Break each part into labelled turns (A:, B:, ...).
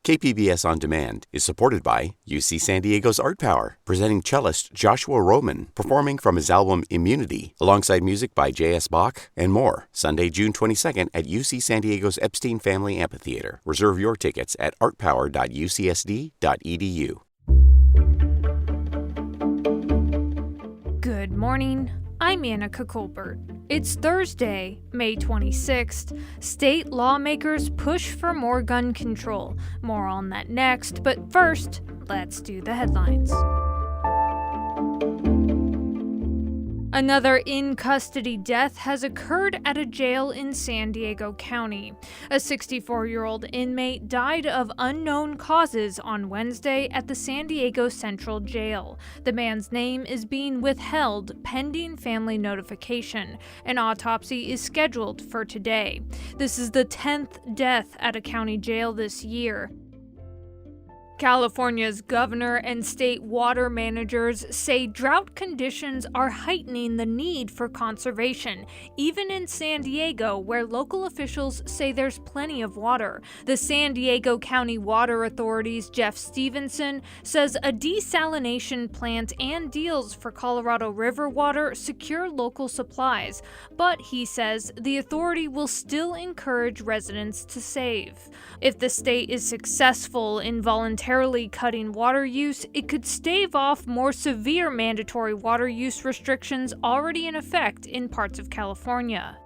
A: KPBS On Demand is supported by UC San Diego's Art Power, presenting cellist Joshua Roman, performing from his album Immunity, alongside music by J.S. Bach and more. Sunday, June 22nd at UC San Diego's Epstein Family Amphitheater. Reserve your tickets at artpower.ucsd.edu.
B: Good morning. I'm Annika Colbert. It's Thursday, May 26th. State lawmakers push for more gun control. More on that next, but first, let's do the headlines. Another in-custody death has occurred at a jail in San Diego County. A 64-year-old inmate died of unknown causes on Wednesday at the San Diego Central Jail. The man's name is being withheld pending family notification. An autopsy is scheduled for today. This is the 10th death at a county jail this year. California's governor and state water managers say drought conditions are heightening the need for conservation, even in San Diego, where local officials say there's plenty of water. The San Diego County Water Authority's Jeff Stevenson says a desalination plant and deals for Colorado River water secure local supplies, but he says the authority will still encourage residents to save. If the state is successful in voluntarily cutting water use, it could stave off more severe mandatory water use restrictions already in effect in parts of California.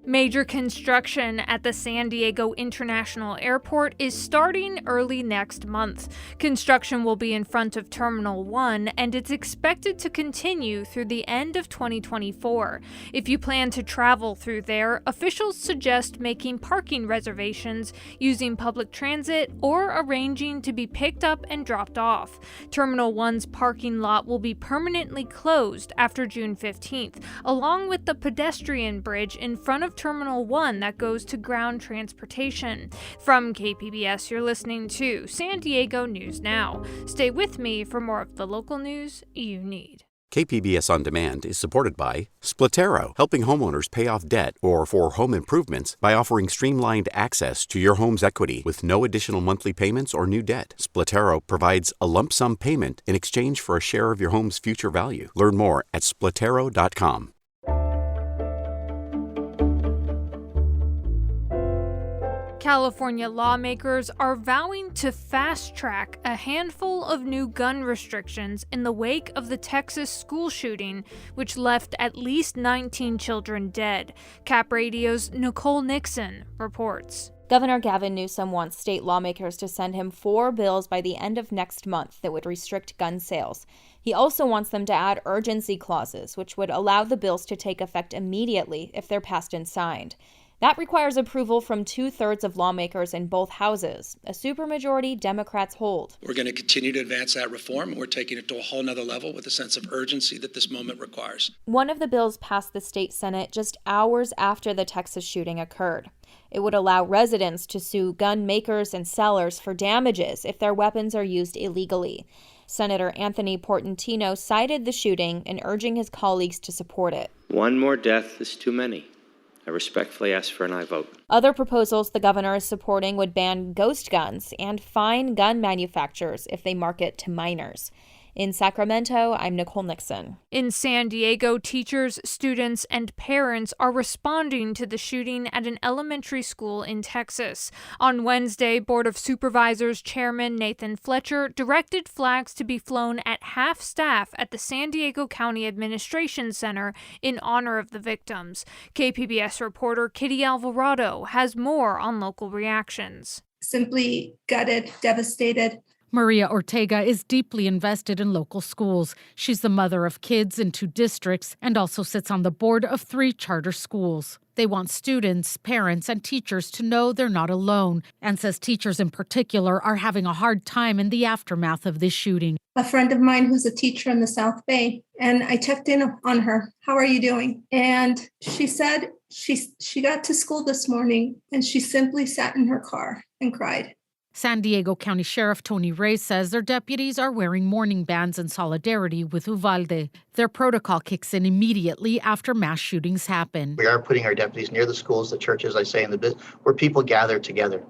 B: Major construction at the San Diego International Airport is starting early next month. Construction will be in front of Terminal 1, and it's expected to continue through the end of 2024. If you plan to travel through there, officials suggest making parking reservations, using public transit, or arranging to be picked up and dropped off. Terminal 1's parking lot will be permanently closed after June 15th, along with the pedestrian bridge in front of Terminal 1 that goes to ground transportation. From KPBS, you're listening to San Diego News Now. Stay with me for more of the local news you need.
A: KPBS On Demand is supported by Splatero, helping homeowners pay off debt or for home improvements by offering streamlined access to your home's equity with no additional monthly payments or new debt. Splatero provides a lump sum payment in exchange for a share of your home's future value. Learn more at splatero.com.
B: California lawmakers are vowing to fast-track a handful of new gun restrictions in the wake of the Texas school shooting, which left at least 19 children dead. Cap Radio's Nicole Nixon reports.
C: Governor Gavin Newsom wants state lawmakers to send him 4 bills by the end of next month that would restrict gun sales. He also wants them to add urgency clauses, which would allow the bills to take effect immediately if they're passed and signed. That requires approval from 2/3 of lawmakers in both houses, a supermajority Democrats hold.
D: We're going to continue to advance that reform, and we're taking it to a whole nother level with a sense of urgency that this moment requires.
C: One of the bills passed the state Senate just hours after the Texas shooting occurred. It would allow residents to sue gun makers and sellers for damages if their weapons are used illegally. Senator Anthony Portantino cited the shooting and urging his colleagues to support it.
E: One more death is too many. I respectfully ask for an aye vote.
C: Other proposals the governor is supporting would ban ghost guns and fine gun manufacturers if they market to minors. In Sacramento, I'm Nicole Nixon.
B: In San Diego, teachers, students, and parents are responding to the shooting at an elementary school in Texas. On Wednesday, Board of Supervisors Chairman Nathan Fletcher directed flags to be flown at half-staff at the San Diego County Administration Center in honor of the victims. KPBS reporter Kitty Alvarado has more on local reactions.
F: Simply gutted, devastated.
G: Maria Ortega is deeply invested in local schools. She's the mother of kids in 2 districts and also sits on the board of 3 charter schools. They want students, parents, and teachers to know they're not alone, and says teachers in particular are having a hard time in the aftermath of this shooting.
F: A friend of mine who's a teacher in the South Bay, and I checked in on her. How are you doing? And she said she got to school this morning and she simply sat in her car and cried.
G: San Diego County Sheriff Tony Reyes says their deputies are wearing mourning bands in solidarity with Uvalde. Their protocol kicks in immediately after mass shootings happen.
H: We are putting our deputies near the schools, the churches, I say, where people gather together.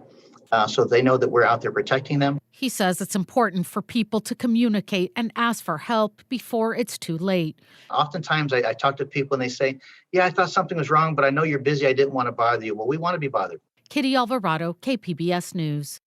H: so they know that we're out there protecting them.
G: He says it's important for people to communicate and ask for help before it's too late.
H: Oftentimes I talk to people and they say, yeah, I thought something was wrong, but I know you're busy. I didn't want to bother you. Well, we want to be bothered.
G: Kitty Alvarado, KPBS News.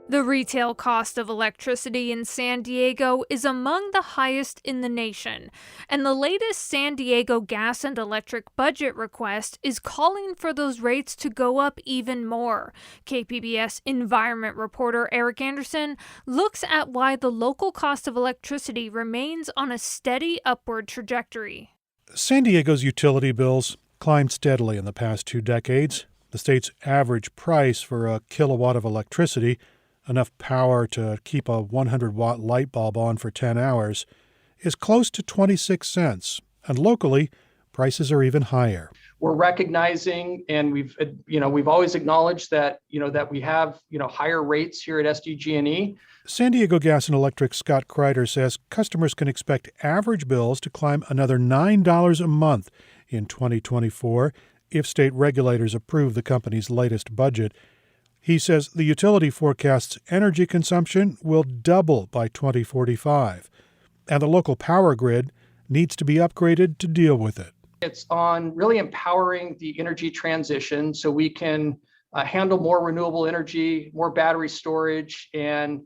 B: The retail cost of electricity in San Diego is among the highest in the nation, and the latest San Diego gas and electric budget request is calling for those rates to go up even more. KPBS environment reporter Eric Anderson looks at why the local cost of electricity remains on a steady upward trajectory.
I: San Diego's utility bills climbed steadily in the past 2 decades. The state's average price for a kilowatt of electricity, enough power to keep a 100-watt light bulb on for 10 hours, is close to 26 cents. And locally, prices are even higher.
J: We're recognizing, and we've always acknowledged that, that we have, higher rates here at SDG&E.
I: San Diego Gas and Electric Scott Kreider says customers can expect average bills to climb another $9 a month in 2024 if state regulators approve the company's latest budget. He says the utility forecasts energy consumption will double by 2045, and the local power grid needs to be upgraded to deal with it.
J: It's on really empowering the energy transition so we can handle more renewable energy, more battery storage, and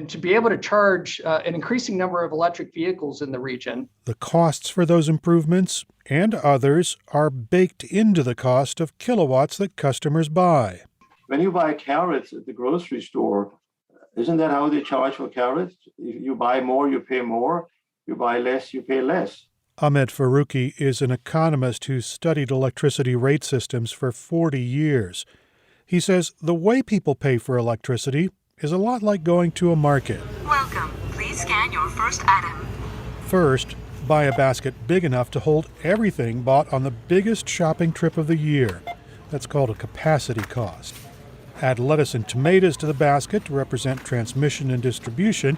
J: to be able to charge an increasing number of electric vehicles in the region.
I: The costs for those improvements and others are baked into the cost of kilowatts that customers buy.
K: When you buy carrots at the grocery store, isn't that how they charge for carrots? If you buy more, you pay more. You buy less, you pay less.
I: Ahmed Farouqi is an economist who studied electricity rate systems for 40 years. He says the way people pay for electricity is a lot like going to a market.
L: Welcome. Please scan your first item.
I: First, buy a basket big enough to hold everything bought on the biggest shopping trip of the year. That's called a capacity cost. Add lettuce and tomatoes to the basket to represent transmission and distribution,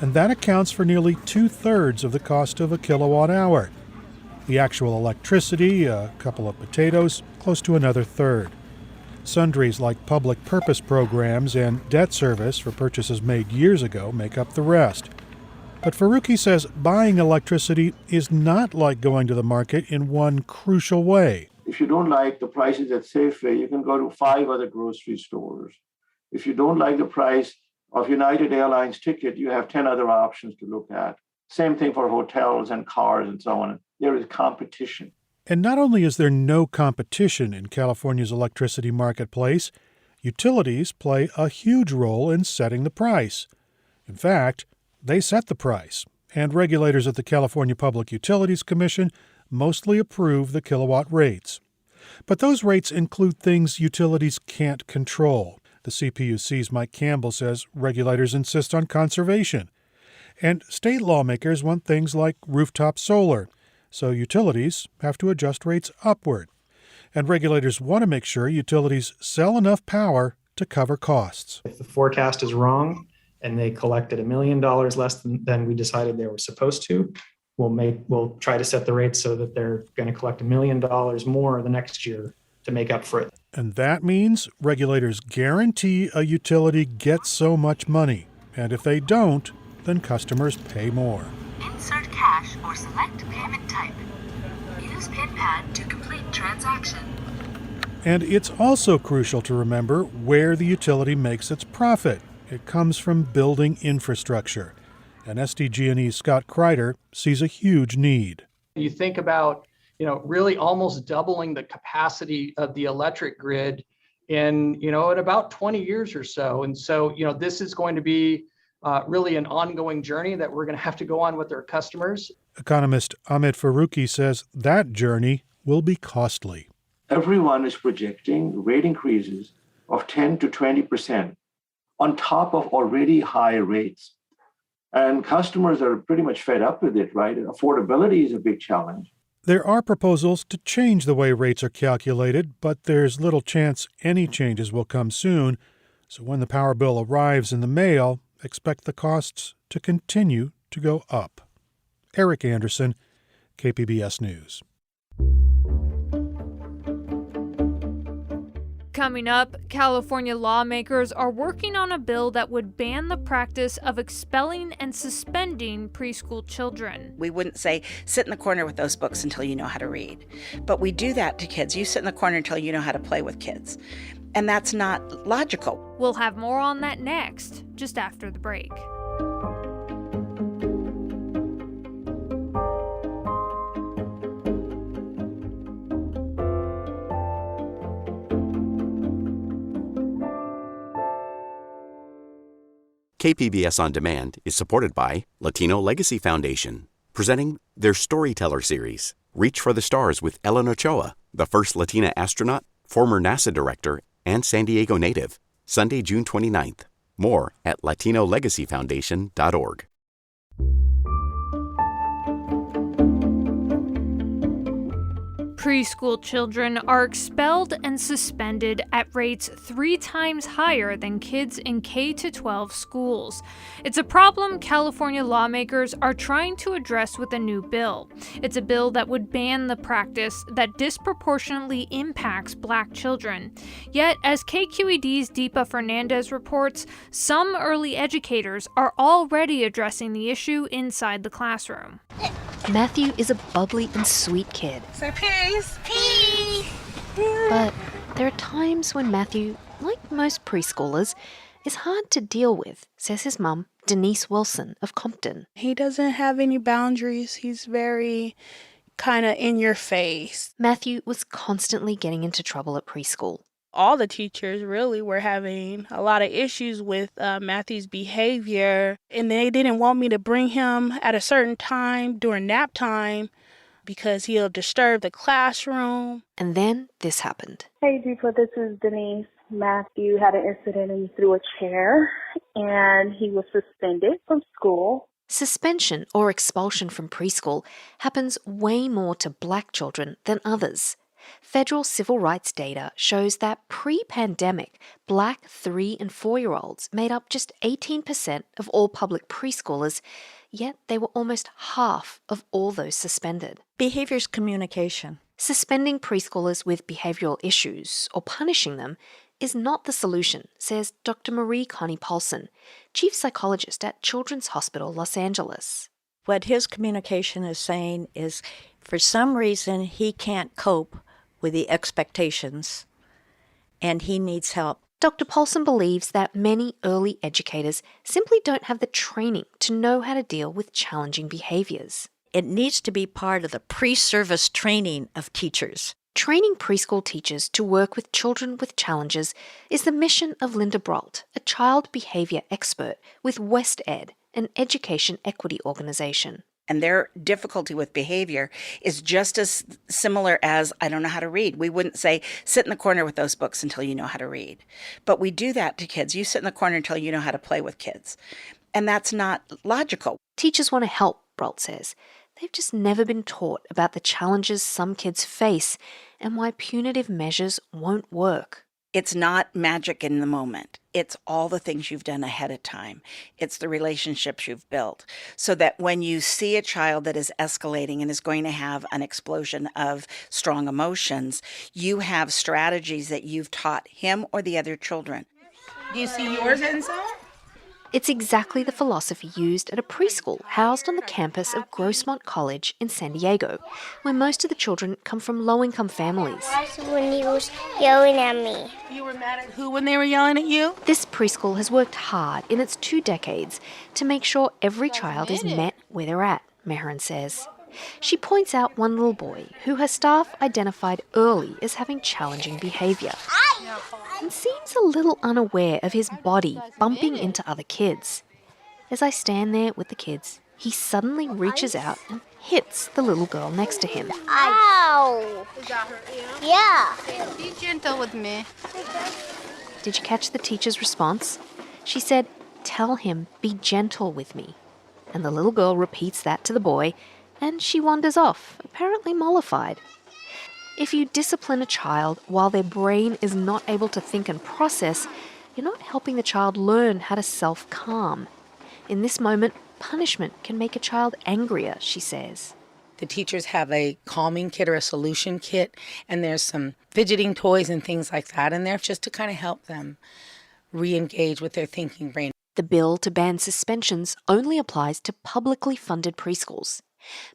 I: and that accounts for nearly 2/3 of the cost of a kilowatt hour. The actual electricity, a couple of potatoes, close to another third. Sundries like public purpose programs and debt service for purchases made years ago make up the rest. But Farouqi says buying electricity is not like going to the market in one crucial way.
K: If you don't like the prices at Safeway, you can go to 5 other grocery stores. If you don't like the price of United Airlines ticket, you have 10 other options to look at. Same thing for hotels and cars and so on. There is competition.
I: And not only is there no competition in California's electricity marketplace, utilities play a huge role in setting the price. In fact, they set the price, and regulators at the California Public Utilities Commission mostly approve the kilowatt rates. But those rates include things utilities can't control. The CPUC's Mike Campbell says regulators insist on conservation. And state lawmakers want things like rooftop solar, so utilities have to adjust rates upward. And regulators want to make sure utilities sell enough power to cover costs.
J: If the forecast is wrong and they collected $1 million less than we decided they were supposed to, we'll try to set the rates so that they're going to collect $1 million more the next year to make up for it.
I: And that means regulators guarantee a utility gets so much money. And if they don't, then customers pay more.
L: Insert cash or select payment type. Use PIN pad to complete transaction.
I: And it's also crucial to remember where the utility makes its profit. It comes from building infrastructure. And SDG&E's Scott Kreider sees a huge need.
J: You think about, really almost doubling the capacity of the electric grid in about 20 years or so. And so, this is going to be really an ongoing journey that we're going to have to go on with our customers.
I: Economist Ahmed Farouqi says that journey will be costly.
K: Everyone is projecting rate increases of 10 to 20% on top of already high rates. And customers are pretty much fed up with it, right? Affordability is a big challenge.
I: There are proposals to change the way rates are calculated, but there's little chance any changes will come soon. So when the power bill arrives in the mail, expect the costs to continue to go up. Eric Anderson, KPBS News.
B: Coming up, California lawmakers are working on a bill that would ban the practice of expelling and suspending preschool children.
M: We wouldn't say, sit in the corner with those books until you know how to read. But we do that to kids. You sit in the corner until you know how to play with kids. And that's not logical.
B: We'll have more on that next, just after the break.
A: KPBS On Demand is supported by Latino Legacy Foundation, presenting their Storyteller series, Reach for the Stars with Ellen Ochoa, the first Latina astronaut, former NASA director, and San Diego native, Sunday, June 29th. More at latinolegacyfoundation.org.
B: Preschool children are expelled and suspended at rates 3 times higher than kids in K-12 schools. It's a problem California lawmakers are trying to address with a new bill. It's a bill that would ban the practice that disproportionately impacts Black children. Yet, as KQED's Deepa Fernandez reports, some early educators are already addressing the issue inside the classroom.
N: Matthew is a bubbly and sweet kid.
O: Say peace. Peace.
N: But there are times when Matthew, like most preschoolers, is hard to deal with, says his mum, Denise Wilson of Compton.
O: He doesn't have any boundaries. He's very kind of in your face.
N: Matthew was constantly getting into trouble at preschool.
O: All the teachers really were having a lot of issues with Matthew's behavior, and they didn't want me to bring him at a certain time during nap time because he'll disturb the classroom.
N: And then this happened.
P: Hey, Deepa, this is Denise. Matthew had an incident and he threw a chair, and he was suspended from school.
N: Suspension or expulsion from preschool happens way more to Black children than others. Federal civil rights data shows that pre-pandemic, Black 3- and 4-year-olds made up just 18% of all public preschoolers, yet they were almost half of all those suspended.
Q: Behavior's communication.
N: Suspending preschoolers with behavioral issues or punishing them is not the solution, says Dr. Marie Connie Paulson, chief psychologist at Children's Hospital Los Angeles.
Q: What his communication is saying is, for some reason, he can't cope with the expectations, and he needs help.
N: Dr. Paulson believes that many early educators simply don't have the training to know how to deal with challenging behaviors.
Q: It needs to be part of the pre-service training of teachers.
N: Training preschool teachers to work with children with challenges is the mission of Linda Brault, a child behavior expert with West Ed, an education equity organization.
M: And their difficulty with behavior is just as similar as, I don't know how to read. We wouldn't say, sit in the corner with those books until you know how to read. But we do that to kids. You sit in the corner until you know how to play with kids. And that's not logical.
N: Teachers want to help, Brault says. They've just never been taught about the challenges some kids face and why punitive measures won't work.
M: It's not magic in the moment. It's all the things you've done ahead of time. It's the relationships you've built. So that when you see a child that is escalating and is going to have an explosion of strong emotions, you have strategies that you've taught him or the other children.
O: Do you see yours inside?
N: It's exactly the philosophy used at a preschool housed on the campus of Grossmont College in San Diego, where most of the children come from low-income families.
R: When he was yelling at me.
O: You were mad at who when they were yelling at you?
N: This preschool has worked hard in its 2 decades to make sure every child is met where they're at, Mehren says. She points out one little boy who her staff identified early as having challenging behavior and seems a little unaware of his body bumping into other kids. As I stand there with the kids, he suddenly reaches out and hits the little girl next to him.
R: Ow! Yeah.
O: Be gentle with me.
N: Did you catch the teacher's response? She said, "Tell him, be gentle with me." And the little girl repeats that to the boy, and she wanders off, apparently mollified. If you discipline a child while their brain is not able to think and process, you're not helping the child learn how to self-calm. In this moment, punishment can make a child angrier, she says.
S: The teachers have a calming kit or a solution kit, and there's some fidgeting toys and things like that in there just to kind of help them re-engage with their thinking brain.
N: The bill to ban suspensions only applies to publicly funded preschools.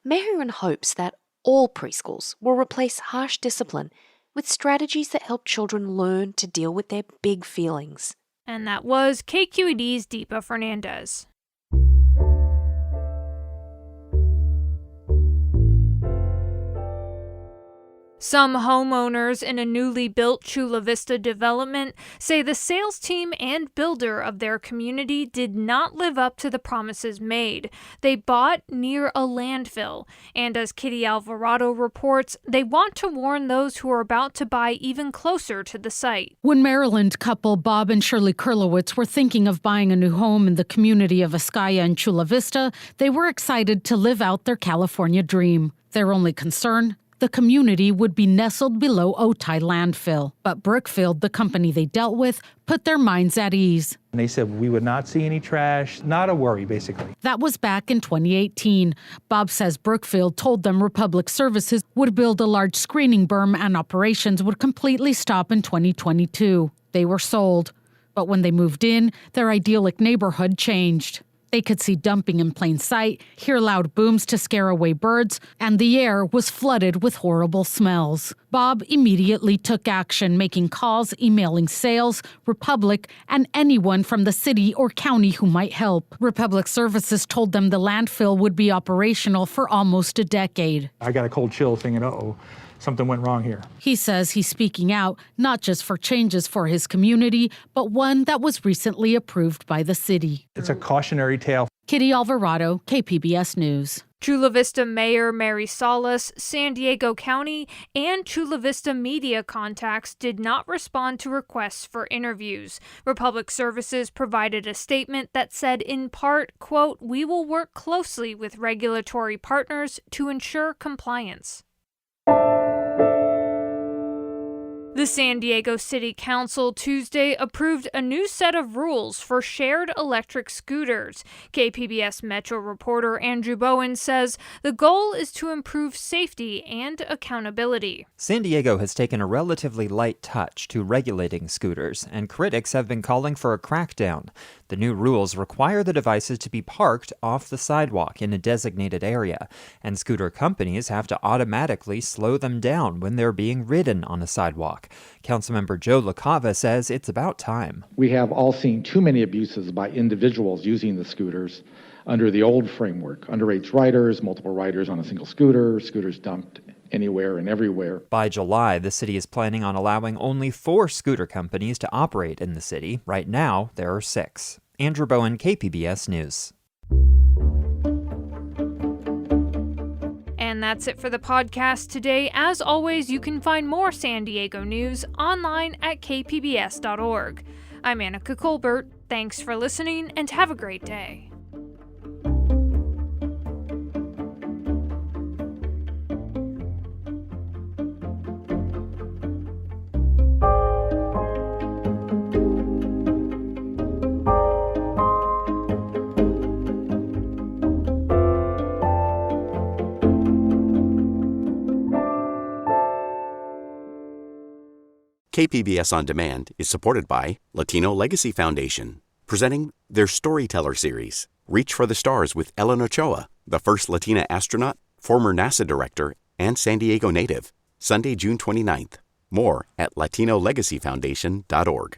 N: Mehurin hopes that all preschools will replace harsh discipline with strategies that help children learn to deal with their big feelings.
B: And that was KQED's Deepa Fernandez. Some homeowners in a newly built Chula Vista development say the sales team and builder of their community did not live up to the promises made. They bought near a landfill, and as Kitty Alvarado reports, they want to warn those who are about to buy even closer to the site.
G: When Maryland couple Bob and Shirley Kurlowitz were thinking of buying a new home in the community of Ascaya and Chula Vista, they were excited to live out their California dream. Their only concern? The community would be nestled below Otay landfill. But Brookfield, the company they dealt with, put their minds at ease.
T: And they said we would not see any trash, not a worry, basically.
G: That was back in 2018. Bob says Brookfield told them Republic Services would build a large screening berm and operations would completely stop in 2022. They were sold. But when they moved in, their idyllic neighborhood changed. They could see dumping in plain sight, hear loud booms to scare away birds, and the air was flooded with horrible smells. Bob immediately took action, making calls, emailing sales, Republic, and anyone from the city or county who might help. Republic Services told them the landfill would be operational for almost a decade.
T: I got a cold chill thinking, uh-oh, something went wrong here.
G: He says he's speaking out, not just for changes for his community, but one that was recently approved by the city.
T: It's a cautionary tale.
G: Kitty Alvarado, KPBS News.
B: Chula Vista Mayor Mary Salas, San Diego County, and Chula Vista media contacts did not respond to requests for interviews. Republic Services provided a statement that said in part, quote, "We will work closely with regulatory partners to ensure compliance." The San Diego City Council Tuesday approved a new set of rules for shared electric scooters. KPBS Metro reporter Andrew Bowen says the goal is to improve safety and accountability.
U: San Diego has taken a relatively light touch to regulating scooters, and critics have been calling for a crackdown. The new rules require the devices to be parked off the sidewalk in a designated area, and scooter companies have to automatically slow them down when they're being ridden on a sidewalk. Councilmember Joe LaCava says it's about time.
V: We have all seen too many abuses by individuals using the scooters under the old framework. Underage riders, multiple riders on a single scooter, scooters dumped anywhere and everywhere.
U: By July, the city is planning on allowing only 4 scooter companies to operate in the city. Right now, there are 6. Andrew Bowen, KPBS News.
B: And that's it for the podcast today. As always, you can find more San Diego news online at kpbs.org. I'm Annika Colbert. Thanks for listening and have a great day.
A: KPBS On Demand is supported by Latino Legacy Foundation, presenting their Storyteller series, Reach for the Stars with Ellen Ochoa, the first Latina astronaut, former NASA director, and San Diego native, Sunday, June 29th. More at latinolegacyfoundation.org.